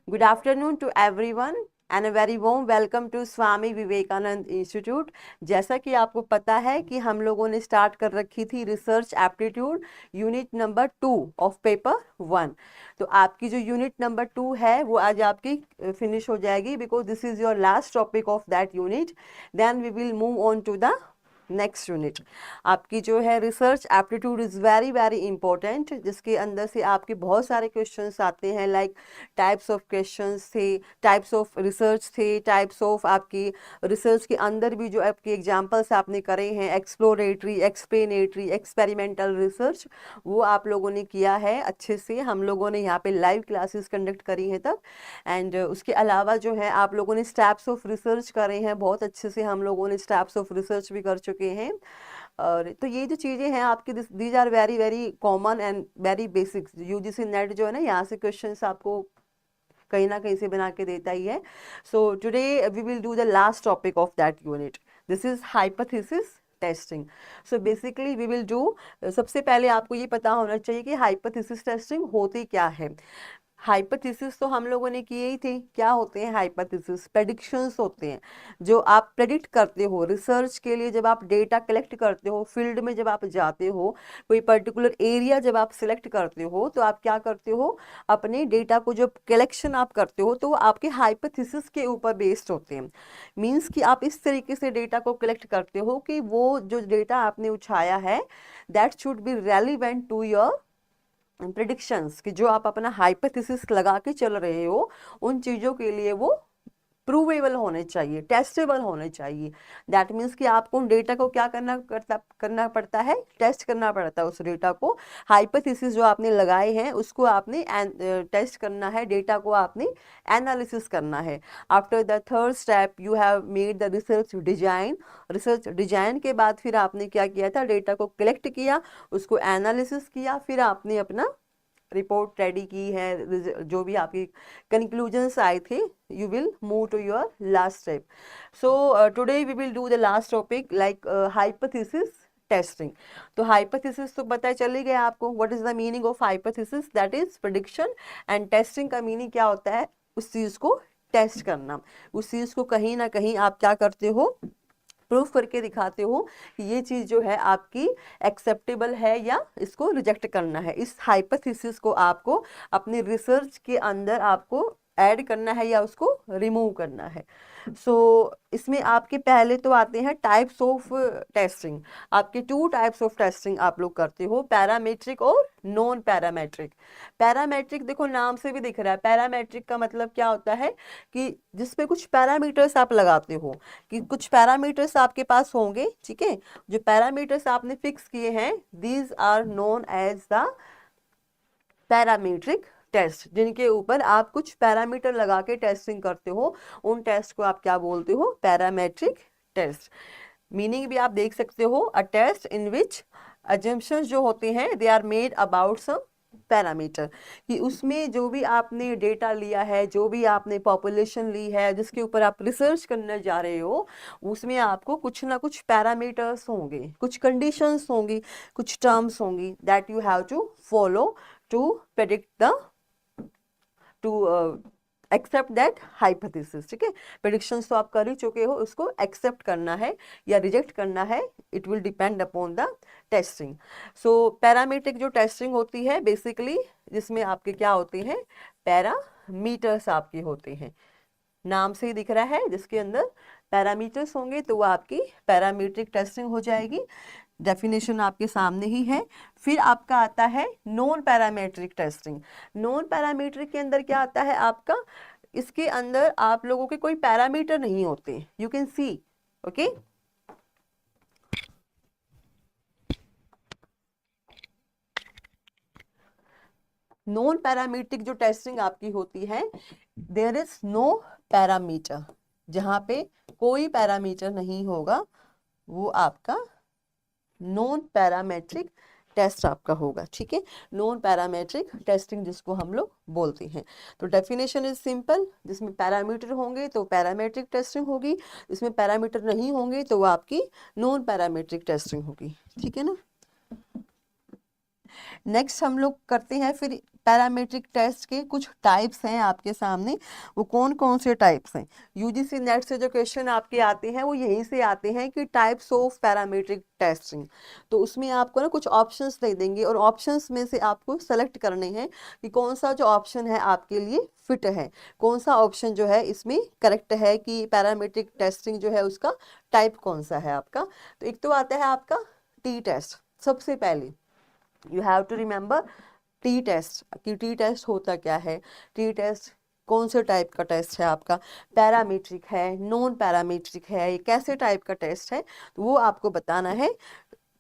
Good afternoon to everyone and a very warm welcome to Swami Vivekananda institute. जैसा कि आपको पता है कि हम लोगों ने स्टार्ट कर रखी थी research aptitude unit number 2 of paper 1। तो आपकी जो यूनिट नंबर 2 है वो आज आपकी फिनिश हो जाएगी, because this is your last topic of that unit. Then we will move on to the next unit. आपकी जो है research aptitude is very very important, जिसके अंदर से आपके बहुत सारे क्वेश्चंस आते हैं, लाइक टाइप्स ऑफ क्वेश्चंस थे, टाइप्स ऑफ रिसर्च थे, टाइप्स ऑफ आपकी रिसर्च के अंदर भी जो आपके एग्जांपल्स आपने करे हैं, एक्सप्लोरेटरी, एक्सप्लेनेटरी, एक्सपेरिमेंटल रिसर्च, वो आप लोगों ने किया है अच्छे से। हम लोगों ने यहाँ पे लाइव क्लासेस कंडक्ट करी हैं तब, एंड उसके अलावा जो है आप लोगों ने स्टेप्स ऑफ रिसर्च करे हैं बहुत अच्छे से। हम लोगों ने स्टेप्स ऑफ रिसर्च भी कर चुके हैं। और तो ये जो चीज़ें हैं आपकी, these are very very common and very basics. UGC NET जो है ना, यहाँ से क्वेश्चंस आपको कहीं ना कहीं से बना के देता ही है। So today we will do the last topic of that unit, this is hypothesis testing. So basically we will do, सबसे पहले आपको ये पता होना चाहिए कि हाइपोथेसिस टेस्टिंग होती क्या है। हाइपोथेसिस तो हम लोगों ने किए ही थे। क्या होते हैं हाइपोथेसिस? प्रेडिक्शंस होते हैं, जो आप प्रेडिक्ट करते हो रिसर्च के लिए। जब आप डेटा कलेक्ट करते हो, फील्ड में जब आप जाते हो, कोई पर्टिकुलर एरिया जब आप सिलेक्ट करते हो, तो आप क्या करते हो, अपने डेटा को जब कलेक्शन आप करते हो तो वो आपके हाइपोथेसिस के ऊपर बेस्ड होते हैं। मीन्स कि आप इस तरीके से डेटा को कलेक्ट करते हो कि वो जो डेटा आपने उठाया है, that should be relevant to your predictions, कि जो आप अपना हाइपोथेसिस लगा के चल रहे हो, उन चीज़ों के लिए वो प्रूवेबल होने चाहिए, टेस्टेबल होने चाहिए। दैट मीन्स कि आपको उन डेटा को क्या करना पड़ता है, टेस्ट करना पड़ता है उस डेटा को। हाइपोथेसिस जो आपने लगाए हैं उसको आपने टेस्ट करना है, डेटा को आपने एनालिसिस करना है। After the third step you have made the research design. Research design के बाद फिर आपने क्या किया था, डेटा को कलेक्ट किया, उसको एनालिसिस किया, फिर आपने अपना रिपोर्ट रेडी की है। जो भी आपकी कंक्लूजन्स आए थे, you will move to your last step. So today we will do the last topic, like hypothesis testing. तो हाइपोथेसिस तो पता चली गया आपको, what is the meaning of hypothesis, that is prediction. And testing का meaning क्या होता है, उस चीज को टेस्ट करना, उस चीज को कहीं ना कहीं आप क्या करते हो, प्रूफ करके दिखाते हो कि ये चीज़ जो है आपकी एक्सेप्टेबल है या इसको रिजेक्ट करना है। इस हाइपोथेसिस को आपको अपनी रिसर्च के अंदर आपको ऐड करना है या उसको रिमूव करना है। सो इसमें आपके पहले तो आते हैं टाइप्स ऑफ टेस्टिंग। आपके 2 टाइप्स ऑफ टेस्टिंग आप लोग करते हो, पैरामेट्रिक और नॉन पैरामेट्रिक। पैरामेट्रिक देखो नाम से भी दिख रहा है, पैरामेट्रिक का मतलब क्या होता है कि जिसपे कुछ पैरामीटर्स आप लगाते हो, कि कुछ पैरामीटर्स आपके पास होंगे, ठीक है। जो पैरामीटर्स आपने फिक्स किए हैं, these are known as the parametric test. जिनके ऊपर आप कुछ पैरामीटर लगा के टेस्टिंग करते हो, उन टेस्ट को आप क्या बोलते हो, पैरामेट्रिक टेस्ट। मीनिंग भी आप देख सकते हो, a test in which assumptions जो होते हैं they are made about some parameter, कि उसमें जो भी आपने डेटा लिया है, जो भी आपने पॉपुलेशन ली है, जिसके ऊपर आप रिसर्च करने जा रहे हो, उसमें आपको कुछ ना कुछ पैरामीटर्स होंगे, कुछ कंडीशंस होंगी, कुछ टर्म्स होंगी, that you have to follow to predict the, to accept that hypothesis. ठीक है, प्रेडिक्शंस तो आप कर ही चुके हो, उसको एक्सेप्ट करना है या रिजेक्ट करना है, it will depend upon the testing. So parametric जो टेस्टिंग होती है बेसिकली, जिसमें आपके क्या होते हैं, पैरामीटर्स आपके होते हैं। नाम से ही दिख रहा है, जिसके अंदर पैरामीटर्स होंगे तो वो आपकी पैरामीट्रिक टेस्टिंग हो जाएगी। डेफिनेशन आपके सामने ही है। फिर आपका आता है non parametric testing. Non parametric के अंदर क्या आता है आपका, इसके अंदर आप लोगों के कोई पैरामीटर नहीं होते, you can C, okay. Non parametric जो टेस्टिंग आपकी होती है, देयर इज नो पैरामीटर, जहां पे कोई पैरामीटर नहीं होगा, वो आपका नॉन पैरामेट्रिक टेस्ट आपका होगा। ठीक है, नॉन पैरामेट्रिक टेस्टिंग जिसको हम लोग बोलते हैं। तो डेफिनेशन इज सिंपल, जिसमें पैरामीटर होंगे तो पैरामेट्रिक टेस्टिंग होगी, इसमें पैरामीटर नहीं होंगे तो वो आपकी नॉन पैरामेट्रिक टेस्टिंग होगी। ठीक है ना। नेक्स्ट हम लोग करते हैं फिर पैरामीट्रिक टेस्ट के कुछ टाइप्स हैं आपके सामने, वो कौन कौन से टाइप्स हैं। यूजीसी नेट से जो क्वेश्चन आपके आते हैं वो यहीं से आते हैं कि टाइप्स ऑफ पैरामीट्रिक टेस्टिंग। तो उसमें आपको ना कुछ ऑप्शंस दे देंगे और ऑप्शंस में से आपको सेलेक्ट करने हैं कि कौन सा जो ऑप्शन है आपके लिए फिट है, कौन सा ऑप्शन जो है इसमें करेक्ट है कि पैरामीट्रिक टेस्टिंग जो है उसका टाइप कौन सा है आपका। तो एक तो आता है आपका टी टेस्ट। सबसे पहले you have to remember T test, कि टी टेस्ट होता क्या है। टी टेस्ट कौन से टाइप का टेस्ट है आपका, पैरामीट्रिक है, नॉन पैरामीट्रिक है, ये कैसे टाइप का टेस्ट है, तो वो आपको बताना है।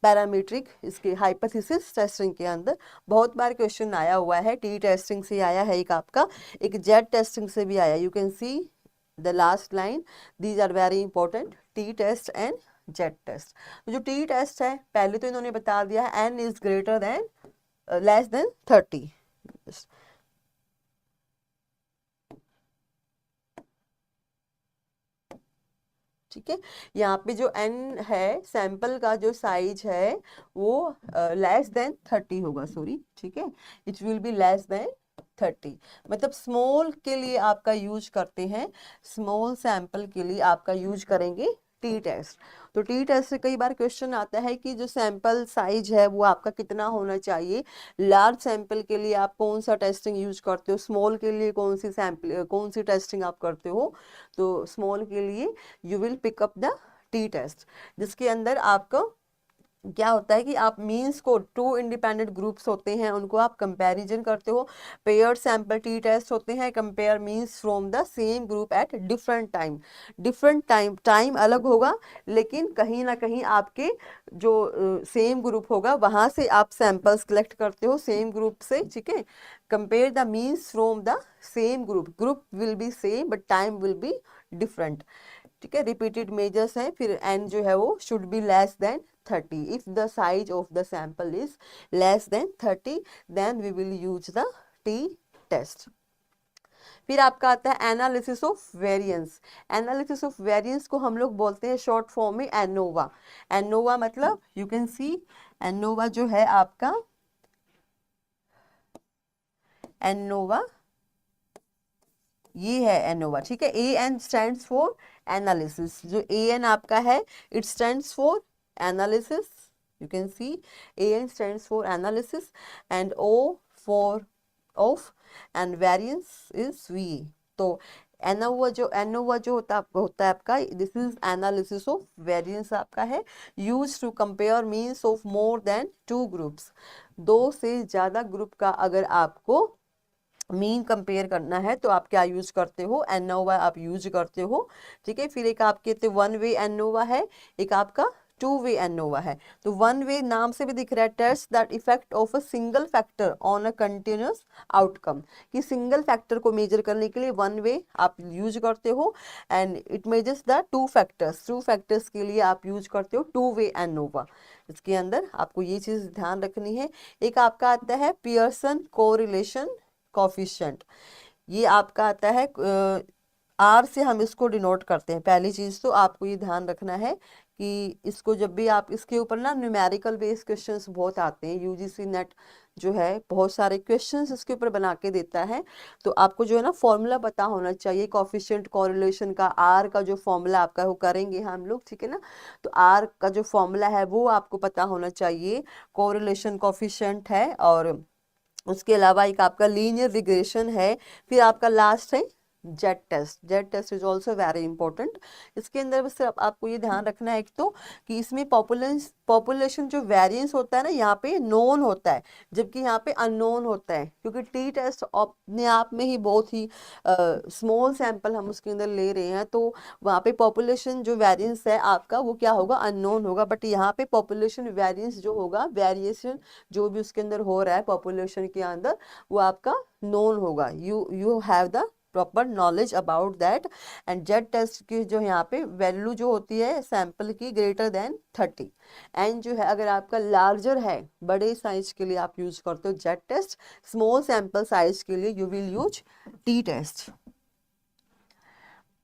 पैरामीट्रिक इसके हाइपोथेसिस टेस्टिंग के अंदर बहुत बार क्वेश्चन आया हुआ है, टी टेस्टिंग से आया है एक आपका, एक जेट टेस्टिंग से भी आया। You can see the last line, these are very important, T test and Z test. जो टी टेस्ट है पहले तो इन्होंने बता दिया है N is greater than less than 30। ठीक है, यहाँ पे जो n है सैंपल का जो साइज है वो लेस देन 30 होगा, सॉरी, ठीक है, it will be less than 30। मतलब स्मॉल के लिए आपका यूज करते हैं, स्मॉल सैंपल के लिए आपका यूज करेंगे टी टेस्ट। तो टी टेस्ट से कई बार क्वेश्चन आता है कि जो सैंपल साइज है वो आपका कितना होना चाहिए। लार्ज सैंपल के लिए आप कौन सा टेस्टिंग यूज करते हो, स्मॉल के लिए कौन सी सैंपल कौन सी टेस्टिंग आप करते हो। तो स्मॉल के लिए you will pick up the T test, जिसके अंदर आपका क्या होता है कि आप मीन्स को टू इंडिपेंडेंट ग्रुप्स होते हैं उनको आप कंपैरिजन करते हो। पेयर्ड सैंपल टी टेस्ट होते हैं, compare means from the same group at different time. Different time अलग होगा लेकिन कहीं ना कहीं आपके जो सेम ग्रुप होगा वहां से आप सैंपल्स कलेक्ट करते हो सेम ग्रुप से, ठीक है। Compare the means from the same group, group will be same but time will be different, ठीक है। रिपीटेड मेजर्स हैं, फिर एन जो है वो should be less than 30। If the size of the sample is less than 30 then we will use the T test. फिर आपका आता है analysis of variance. Analysis of variance को हम लोग बोलते हैं शॉर्ट फॉर्म में एनोवा। एनोवा मतलब यू कैन सी, एनोवा जो है आपका, एनोवा ये है एनोवा, ठीक है। A N stands for analysis, जो ए एन आपका है it stands for analysis, you can see A N stands for analysis and O for of and variance is V. तो एनोवा जो होता है आपका, this is analysis of variance आपका है, use to compare means of more than 2 groups. 2 से ज्यादा group का अगर आपको मीन कंपेयर करना है तो आप क्या यूज करते हो, एनोवा आप यूज करते हो, ठीक है। फिर एक आपके वन वे एनोवा है, एक आपका 2 वे एनोवा है। तो 1 वे नाम से भी दिख रहा है, test that effect of a single factor on a continuous outcome, कि सिंगल फैक्टर को मेजर करने के लिए 1 वे आप यूज करते हो and it measures the 2 factors, 2 factors के लिए आप यूज करते हो 2 वे एनोवा। इसके अंदर आपको ये चीज ध्यान रखनी है। एक आपका आता है पियर्सन कोरिलेशन कॉफिशिएंट, ये आपका आता है आर से हम इसको डिनोट करते हैं। पहली चीज तो आपको ये ध्यान रखना है कि इसको जब भी आप इसके ऊपर ना न्यूमेरिकल बेस्ड क्वेश्चंस बहुत आते हैं, यूजीसी नेट जो है बहुत सारे क्वेश्चंस इसके ऊपर बना के देता है। तो आपको जो है ना फॉर्मूला पता होना चाहिए कॉफिशिएंट कोरिलेशन का, आर का जो फॉर्मूला आपका वो करेंगे हम लोग, ठीक है ना। तो आर का जो फॉर्मूला है वो आपको पता होना चाहिए, कोरिलेशन कॉफिशिएंट है, और उसके अलावा एक आपका लीनियर रिग्रेशन है। फिर आपका लास्ट है Z test. Z test is also very important. इसके अंदर बस आपको ये ध्यान रखना है एक तो कि इसमें पॉपुलेशन जो वेरिएंस होता है ना यहाँ पे नोन होता है जबकि यहाँ पे अननोन होता है, क्योंकि टी टेस्ट अपने आप में ही बहुत ही स्मॉल सैंपल हम उसके अंदर ले रहे हैं, तो वहाँ पे पॉपुलेशन जो वेरिएंस है आपका वो क्या होगा, अननोन होगा। बट यहाँ पे पॉपुलेशन वेरिएंस जो होगा, वेरिएशन जो भी उसके अंदर हो रहा है पॉपुलेशन के अंदर, वो आपका नोन होगा। You have the proper knowledge about that. And Z test की जो यहाँ पे वैल्यू जो होती है सैंपल की ग्रेटर देन 30। एंड जो है अगर आपका लार्जर है, बड़े साइज के लिए आप यूज करते हो Z test, small sample size के लिए you will use T test.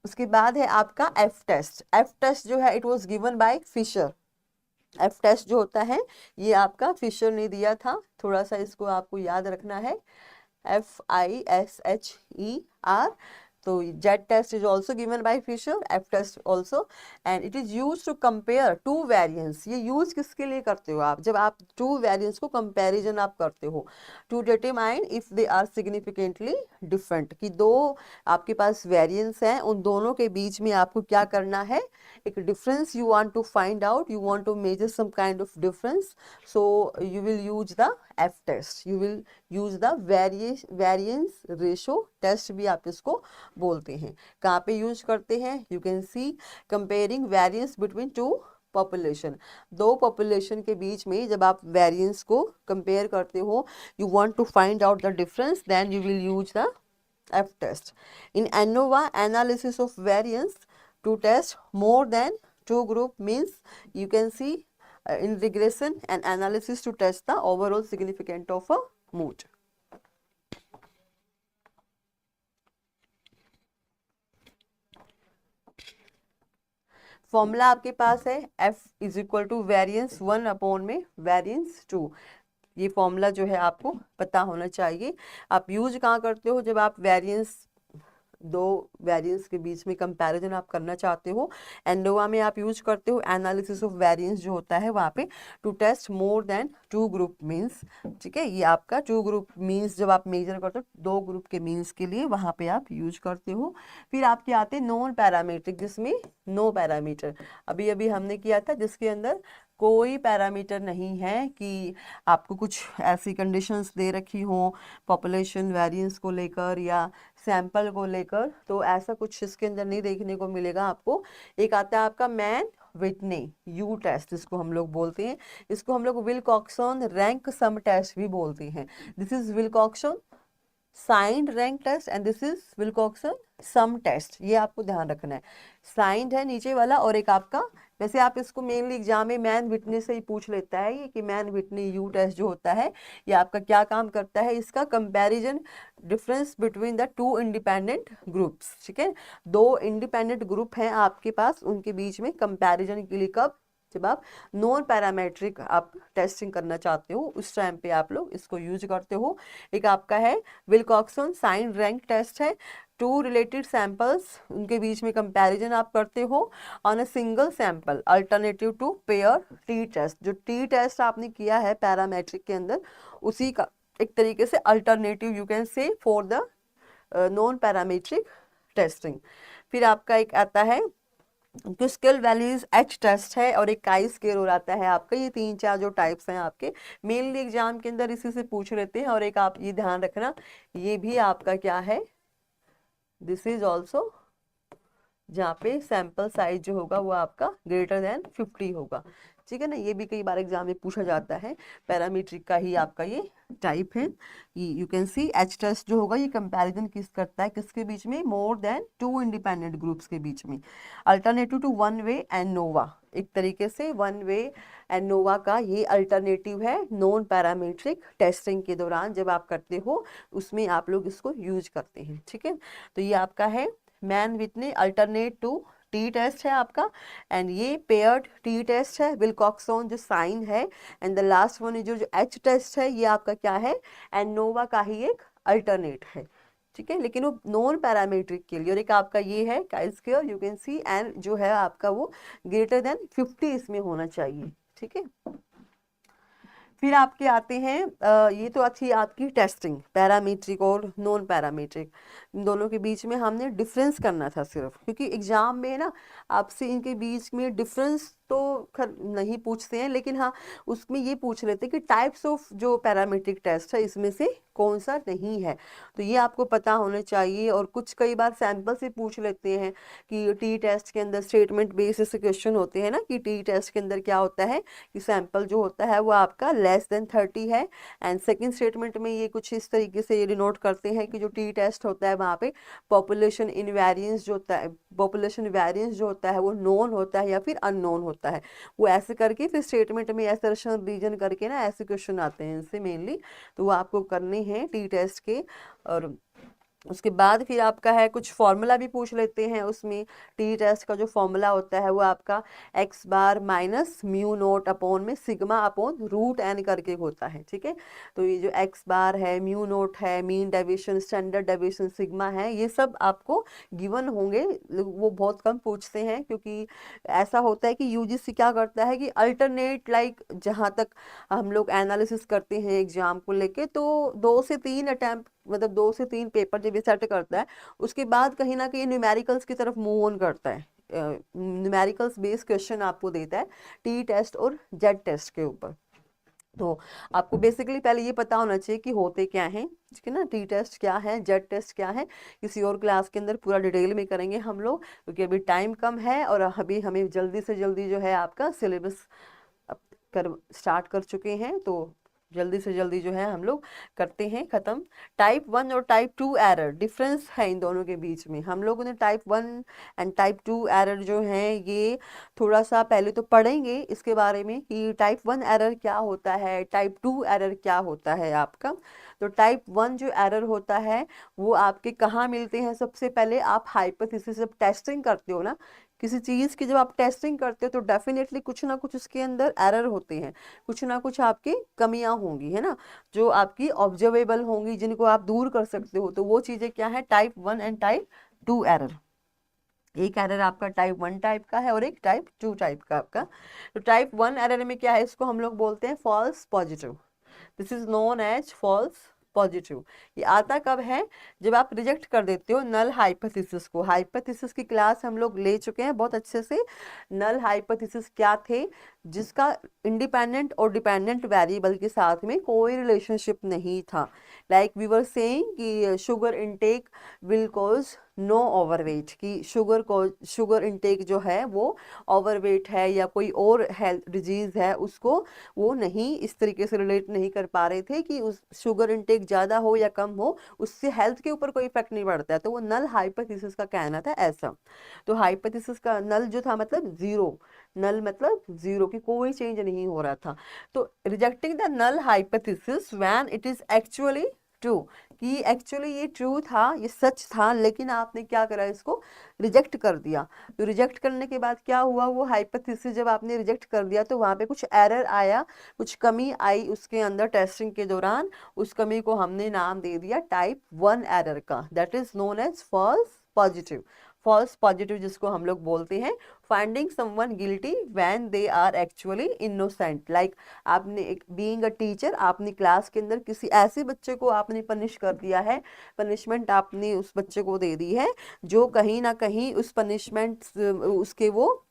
उसके बाद है आपका एफ टेस्ट। एफ टेस्ट जो है it was given by Fisher. F test जो होता है ये आपका फिशर ने दिया था, थोड़ा सा इसको आपको याद रखना है। FISHER. So Z test is also given by Fisher, F test also, and it is used to compare two variants. ये use किसके लिए करते हो आप? जब आप two variants को comparison आप करते हो to determine if they are significantly different, कि दो आपके पास variants हैं, उन दोनों के बीच में आपको क्या करना है? एक difference you want to find out, you want to measure some kind of difference, so you will use the F test, you will use the variance ratio test भी आप इसको बोलते हैं। कहाँ पे यूज करते हैं? You can C comparing variance between two population, दो पॉपुलेशन के बीच में जब आप वेरिएंस को कंपेयर करते हो, you want to find out the difference, then you will use the F test. In ANOVA, analysis of variance to test more than two group means you can see in regression and analysis to test the overall significance of a mood. Formula आपके पास है F is equal to variance 1 upon में variance 2। ये formula जो है आपको पता होना चाहिए। आप यूज कहाँ करते हो? जब आप वेरियंस, दो वेरिएंस के बीच में कंपैरिजन आप करना चाहते हो, एंडोवा में आप यूज करते हो एनालिसिस ऑफ वेरिएंस जो होता है वहाँ पे, to test more than two group means. ठीक है, ये आपका टू ग्रुप मीन्स जब आप मेजर करते हो दो ग्रुप के मीन्स के लिए वहाँ पे आप यूज करते हो। फिर आपके आते हैं नॉन पैरामीट्रिक, जिसमें नो पैरामीटर, अभी अभी हमने किया था जिसके अंदर कोई पैरामीटर नहीं है, कि आपको कुछ ऐसी कंडीशंस दे रखी हो पॉपुलेशन वेरिएंस को लेकर या सैंपल को लेकर, तो ऐसा कुछ इसके अंदर नहीं देखने को मिलेगा आपको। एक आता है आपका मैन विटनी यू टेस्ट, इसको हम लोग बोलते हैं, इसको हम लोग विल्कॉक्सन रैंक सम टेस्ट भी बोलते हैं। This is Wilcoxon signed rank test and this is Wilcoxon sum test, ये आपको ध्यान रखना है। साइंड है नीचे वाला, और एक आपका, वैसे आप इसको मेनली एग्जाम में मैन विटनी से ही पूछ लेता है ये, कि मैन विटनी यू टेस्ट जो होता है ये आपका क्या काम करता है? इसका comparison difference between the two independent groups. ठीक है, दो इंडिपेंडेंट ग्रुप हैं आपके पास, उनके बीच में कंपैरिजन के लिए कब? जब आप नॉन पैरामेट्रिक आप टेस्टिंग करना चाहते हो उस टाइम पे आप लोग इसको यूज करते हो। एक आपका है विल्कॉक्सन साइन रैंक टेस्ट है, टू रिलेटेड सैंपल्स उनके बीच में कंपैरिजन आप करते हो on a single sample alternative to pair T test. जो टी टेस्ट आपने किया है पैरामेट्रिक के अंदर, उसी का एक तरीके से alternative you can say for the non parametric testing. फिर आपका एक आता है तो स्केल वैल्यूज एच टेस्ट है, और एक काई स्केल हो जाता है आपका। ये तीन चार जो टाइप्स हैं आपके मेनली एग्जाम के अंदर इसी से पूछ लेते हैं। और एक आप ये ध्यान रखना, ये भी आपका क्या है? दिस इज ऑल्सो, जहाँ पे सैंपल साइज जो होगा वो आपका ग्रेटर देन 50 होगा। ठीक है ना, ये भी कई बार एग्जाम में पूछा जाता है, पैरामीट्रिक का ही आपका ये टाइप है। You can see H test जो होगा ये कंपैरिजन किस करता है? किसके बीच में? More than two independent groups के बीच में। Alternative to one way and ANOVA, एक तरीके से वन वे एंड नोवा का ये अल्टरनेटिव है नॉन पैरामीट्रिक टेस्टिंग के दौरान जब आप करते हो, उसमें आप लोग इसको यूज करते हैं। ठीक है, तो ये आपका है Mann Whitney alternate to T test है आपका, एंड ये पेयर्ड टी टेस्ट है विल्कॉक्सन जो साइन है, एंड द लास्ट वन जो एच टेस्ट है ये आपका क्या है? एंडोवा का ही एक अल्टरनेट है। ठीक है, लेकिन वो नॉन पैरामीट्रिक के लिए। और एक आपका ये है chi square you can C, and जो है आपका वो ग्रेटर देन 50 इसमें होना चाहिए। ठीक है, फिर आपके आते हैं ये तो अच्छी आपकी टेस्टिंग पैरामीट्रिक और नॉन पैरामीट्रिक, इन दोनों के बीच में हमने डिफरेंस करना था सिर्फ, क्योंकि एग्जाम में ना आपसे इनके बीच में डिफरेंस तो नहीं पूछते हैं, लेकिन हाँ उसमें ये पूछ लेते हैं कि टाइप्स ऑफ जो पैरामीट्रिक टेस्ट है इसमें से कौन सा नहीं है, तो ये आपको पता होना चाहिए। और कुछ कई बार सैंपल से पूछ लेते हैं कि टी टेस्ट के अंदर स्टेटमेंट बेस्ड ऐसे क्वेश्चन होते हैं ना, कि टी टेस्ट के अंदर क्या होता है कि सैंपल जो होता है वो आपका लेस देन 30 है, एंड सेकेंड स्टेटमेंट में ये कुछ इस तरीके से ये डिनोट करते हैं कि जो टी टेस्ट होता है वहाँ पे पॉपुलेशन इनवेरियंस जो होता है, पॉपुलेशन वेरियंस जो होता है वो नोन होता है या फिर अननोन होता है। वो ऐसे करके फिर स्टेटमेंट में असर्शन रीजन करके ना ऐसे क्वेश्चन आते हैं इनसे मेनली, तो वो आपको करने हैं टी टेस्ट के। और उसके बाद फिर आपका है कुछ फॉर्मूला भी पूछ लेते हैं उसमें। टी टेस्ट का जो फॉर्मूला होता है वो आपका एक्स बार माइनस म्यू नोट अपॉन में सिग्मा अपॉन रूट एन करके होता है, ठीक है। तो ये जो एक्स बार है, म्यू नोट है, mean deviation, standard deviation, sigma है, ये सब आपको गिवन होंगे। वो बहुत कम पूछते हैं क्योंकि ऐसा होता है कि यूजीसी क्या करता है कि अल्टरनेट लाइक जहाँ तक हम लोग एनालिसिस करते हैं एग्जाम को लेके, तो 2 से 3 अटैम्प्ट मतलब 2 से 3 पेपर जब ये सेट करता है उसके बाद कहीं ना कहीं न्यूमेरिकल्स की तरफ मूव ऑन करता है। न्यूमेरिकल्स बेस्ड क्वेश्चन आपको देता है टी टेस्ट और जेड टेस्ट के ऊपर। तो आपको बेसिकली पहले ये पता होना चाहिए कि होते क्या हैं, ठीक है ना। टी टेस्ट क्या है, जेड टेस्ट क्या है, किसी और क्लास के अंदर पूरा डिटेल में करेंगे हम लोग, क्योंकि अभी टाइम कम है और अभी हमें जल्दी से जल्दी जो है आपका सिलेबस कर स्टार्ट कर चुके हैं, तो जल्दी से जल्दी जो है हम लोग करते हैं ख़त्म। टाइप 1 और टाइप 2 एरर, डिफरेंस है इन दोनों के बीच में। हम लोगों ने टाइप 1 एंड टाइप 2 एरर जो है ये थोड़ा सा पहले तो पढ़ेंगे इसके बारे में कि टाइप 1 एरर क्या होता है, टाइप 2 एरर क्या होता है आपका। तो टाइप 1 जो एरर होता है वो आपके कहाँ मिलते हैं, सबसे पहले आप हाइपोथेसिस जब टेस्टिंग करते हो ना किसी चीज़ की, जब आप टेस्टिंग करते हो तो डेफिनेटली कुछ ना कुछ उसके अंदर एरर होते हैं, कुछ ना कुछ आपकी कमियां होंगी, है ना, जो आपकी ऑब्जर्वेबल होंगी, जिनको आप दूर कर सकते हो। तो वो चीज़ें क्या है, टाइप 1 एंड टाइप 2 एरर। एक एरर आपका टाइप 1 टाइप का है और एक टाइप 2 टाइप का आपका। तो टाइप 1 एरर में क्या है, इसको हम लोग बोलते हैं false positive. This is known as false positive. ये आता कब है, जब आप रिजेक्ट कर देते हो नल हाइपोथेसिस को। हाइपोथेसिस की क्लास हम लोग ले चुके हैं बहुत अच्छे से। नल हाइपोथेसिस क्या थे, जिसका इंडिपेंडेंट और डिपेंडेंट वेरिएबल के साथ में कोई रिलेशनशिप नहीं था। लाइक वी वर सेइंग कि sugar intake will cause no overweight, कि शुगर इनटेक जो है वो ओवरवेट है या कोई और हेल्थ डिजीज है उसको वो नहीं इस तरीके से रिलेट नहीं कर पा रहे थे कि उस शुगर इनटेक ज़्यादा हो या कम हो उससे हेल्थ के ऊपर कोई इफेक्ट नहीं पड़ता है। तो वो नल हाइपोथेसिस का कहना था ऐसा। तो हाइपोथेसिस का नल जो था मतलब जीरो, नल मतलब जीरो की कोई चेंज नहीं हो रहा था। तो rejecting the null hypothesis when it is actually true, कि एक्चुअली ये ट्रू था, ये सच था, लेकिन आपने क्या करा, इसको रिजेक्ट कर दिया। तो रिजेक्ट करने के बाद क्या हुआ, वो हाइपोथेसिस जब आपने रिजेक्ट कर दिया तो वहाँ पे कुछ एरर आया, कुछ कमी आई उसके अंदर टेस्टिंग के दौरान। उस कमी को हमने नाम दे दिया टाइप 1 एरर का, that is known as false positive. False positive जिसको हम लोग बोलते हैं finding someone guilty when they are actually innocent. Like आपने एक बीइंग अ टीचर, आपने क्लास के अंदर किसी ऐसे बच्चे को आपने पनिश कर दिया है, पनिशमेंट आपने उस बच्चे को दे दी है जो कहीं ना कहीं उस पनिशमेंट उसके वो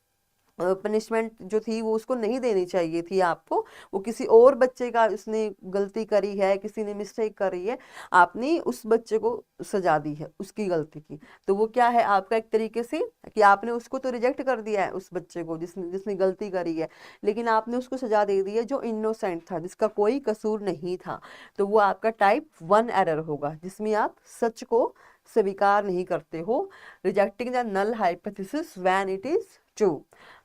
पनिशमेंट जो थी वो उसको नहीं देनी चाहिए थी आपको। वो किसी और बच्चे का उसने गलती करी है, किसी ने मिस्टेक करी है, आपने उस बच्चे को सजा दी है उसकी गलती की। तो वो क्या है आपका एक तरीके से कि आपने उसको तो रिजेक्ट कर दिया है उस बच्चे को जिसने जिसने गलती करी है, लेकिन आपने उसको सजा दे दी है जो इनोसेंट था, जिसका कोई कसूर नहीं था। तो वो आपका टाइप 1 एरर होगा जिसमें आप सच को स्वीकार नहीं करते हो, rejecting the null hypothesis when it is true.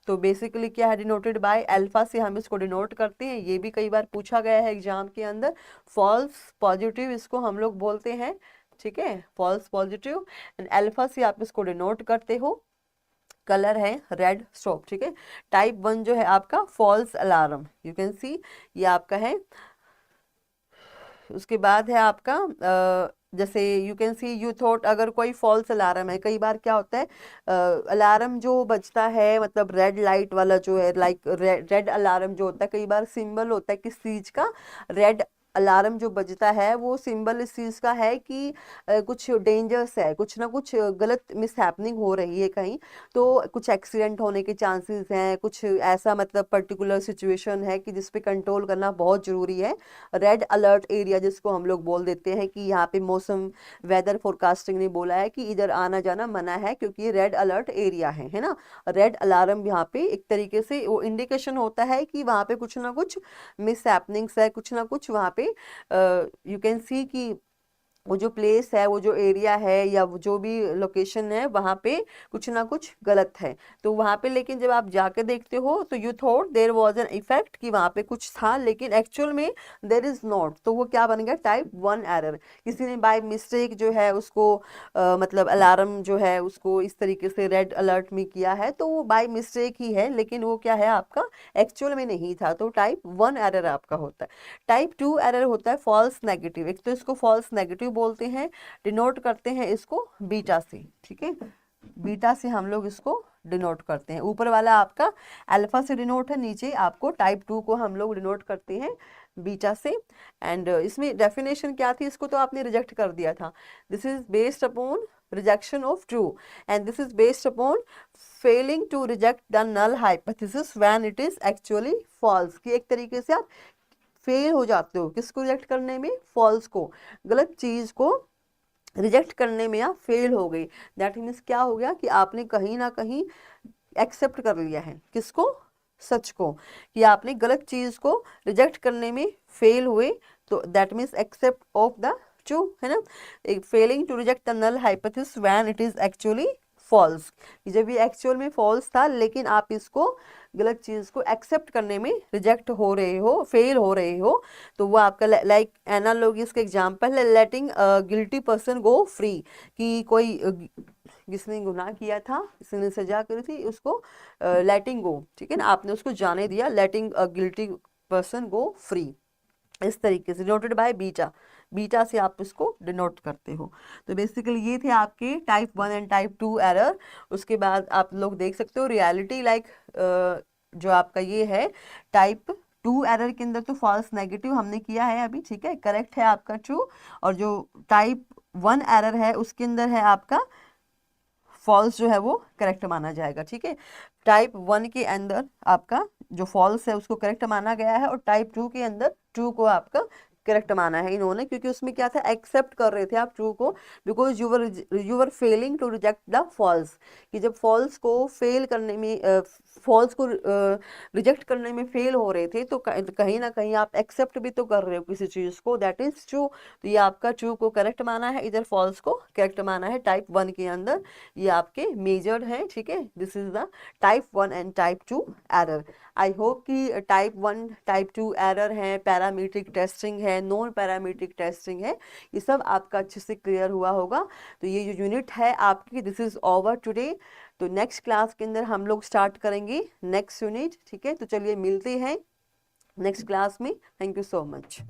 तो बेसिकली क्या है, डिनोटेड बाय अल्फा से हम इसको डिनोट करते हैं। ये भी कई बार पूछा गया है एग्जाम के अंदर। फॉल्स पॉजिटिव इसको हम लोग बोलते हैं, ठीक है, फॉल्स पॉजिटिव एंड अल्फा से आप इसको डिनोट करते हो। कलर है रेड स्टॉप, ठीक है। टाइप 1 जो है आपका false alarm, you can see ये आपका है। उसके बाद है आपका जैसे you can see you thought, अगर कोई फॉल्स अलार्म है, कई बार क्या होता है अलार्म जो बजता है मतलब रेड लाइट वाला जो है, लाइक रेड अलार्म जो होता है, कई बार सिंबल होता है किस चीज का, रेड अलार्म जो बजता है वो सिंबल इस चीज का है कि कुछ डेंजर्स है, कुछ ना कुछ गलत मिस हैपनिंग हो रही है कहीं, तो कुछ एक्सीडेंट होने के चांसेस हैं, कुछ ऐसा मतलब पर्टिकुलर सिचुएशन है कि जिस पे कंट्रोल करना बहुत जरूरी है। रेड अलर्ट एरिया जिसको हम लोग बोल देते हैं कि यहाँ पे मौसम वेदर फोरकास्टिंग ने बोला है कि इधर आना जाना मना है क्योंकि ये रेड अलर्ट एरिया है ना। रेड अलार्म यहाँ पे एक तरीके से वो इंडिकेशन होता है कि वहाँ पे कुछ ना कुछ मिस हैपनिंग्स है, कुछ ना कुछ वहाँ पे यू कैन सी कि वो जो प्लेस है, वो जो एरिया है, या वो जो भी लोकेशन है, वहाँ पे कुछ ना कुछ गलत है। तो वहाँ पे लेकिन जब आप जाके देखते हो तो you thought there was an effect, कि वहाँ पे कुछ था, लेकिन एक्चुअल में देयर इज नॉट। तो वो क्या बन गया, टाइप 1 एरर। किसी ने बाय मिस्टेक जो है उसको मतलब अलार्म जो है उसको इस तरीके से रेड अलर्ट में किया है, तो वो बाय मिस्टेक ही है, लेकिन वो क्या है आपका एक्चुअल में नहीं था। तो टाइप 1 एरर आपका होता है। टाइप 2 एरर होता है फॉल्स नेगेटिव। एक तो इसको फॉल्स नेगेटिव बोलते हैं, डिनोट करते हैं इसको बीटा से, ठीक है। बीटा से हम लोग इसको डिनोट करते हैं। ऊपर वाला आपका अल्फा से डिनोट है, नीचे आपको टाइप 2 को हम लोग डिनोट करते हैं बीटा से। एंड इसमें डेफिनेशन क्या थी, इसको तो आपने रिजेक्ट कर दिया था। This is based upon rejection of true, and this is based upon failing to reject the null hypothesis when it is actually false. कि एक तरीके से आप फेल हो जाते हो किसको रिजेक्ट करने में, फॉल्स को, गलत चीज को रिजेक्ट करने में आप फेल हो गई। दैट मीन्स क्या हो गया कि आपने कहीं ना कहीं एक्सेप्ट कर लिया है किसको, सच को, कि आपने गलत चीज को रिजेक्ट करने में फेल हुए। तो that means accept of the true, है ना। एक failing to reject the null hypothesis when it is actually false, जब ये एक्चुअल में फॉल्स था, लेकिन आप इसको गलत चीज को एक्सेप्ट करने में रिजेक्ट हो रहे हो, फेल हो रहे हो। तो वो आपका लाइक एनालॉगी इसका एग्जांपल है लेटिंग गिल्टी पर्सन गो फ्री। कि कोई जिसने गुनाह किया था, जिसने सजा करी थी, उसको लेटिंग गो, ठीक है ना, आपने उसको जाने दिया, letting a guilty person go free. इस तरीके से डिनोटेड बाय बीटा, बीटा से आप इसको डिनोट करते हो। तो बेसिकली ये थे आपके टाइप 1 एंड टाइप 2 एरर। उसके बाद आप लोग देख सकते हो रियलिटी लाइक जो आपका ये है टाइप 2 एरर के अंदर तो फॉल्स नेगेटिव हमने किया है अभी, ठीक है, करेक्ट है आपका ट्रू। और जो टाइप 1 एरर है उसके अंदर है आपका फॉल्स, जो है वो करेक्ट माना जाएगा, ठीक है। टाइप 1 के अंदर आपका जो फॉल्स है उसको करेक्ट माना गया है, और टाइप 2 के अंदर ट्रू को आपका करेक्ट माना है इन्होंने, क्योंकि उसमें क्या था, एक्सेप्ट कर रहे थे आप ट्रू को, because you were failing to reject the false. कि जब फॉल्स को फेल करने में फॉल्स को रिजेक्ट करने में फेल हो रहे थे, तो कहीं ना कहीं आप एक्सेप्ट भी तो कर रहे हो किसी चीज को, दैट इज ट्रू। तो ये आपका ट्रू को करेक्ट माना है, इधर फॉल्स को करेक्ट माना है टाइप 1 के अंदर। ये आपके मेजर्ड है, ठीक है। This is the type 1 and type 2 error. I hope कि टाइप 1 टाइप 2 एरर है, पैरामीट्रिक टेस्टिंग है, नॉन पैरामीट्रिक टेस्टिंग है, ये सब आपका अच्छे से क्लियर हुआ होगा। तो ये जो यूनिट है आपकी, दिस इज ओवर टुडे। तो नेक्स्ट क्लास के अंदर हम लोग स्टार्ट करेंगे नेक्स्ट यूनिट, ठीक है। तो चलिए मिलते हैं नेक्स्ट क्लास में। Thank you so much.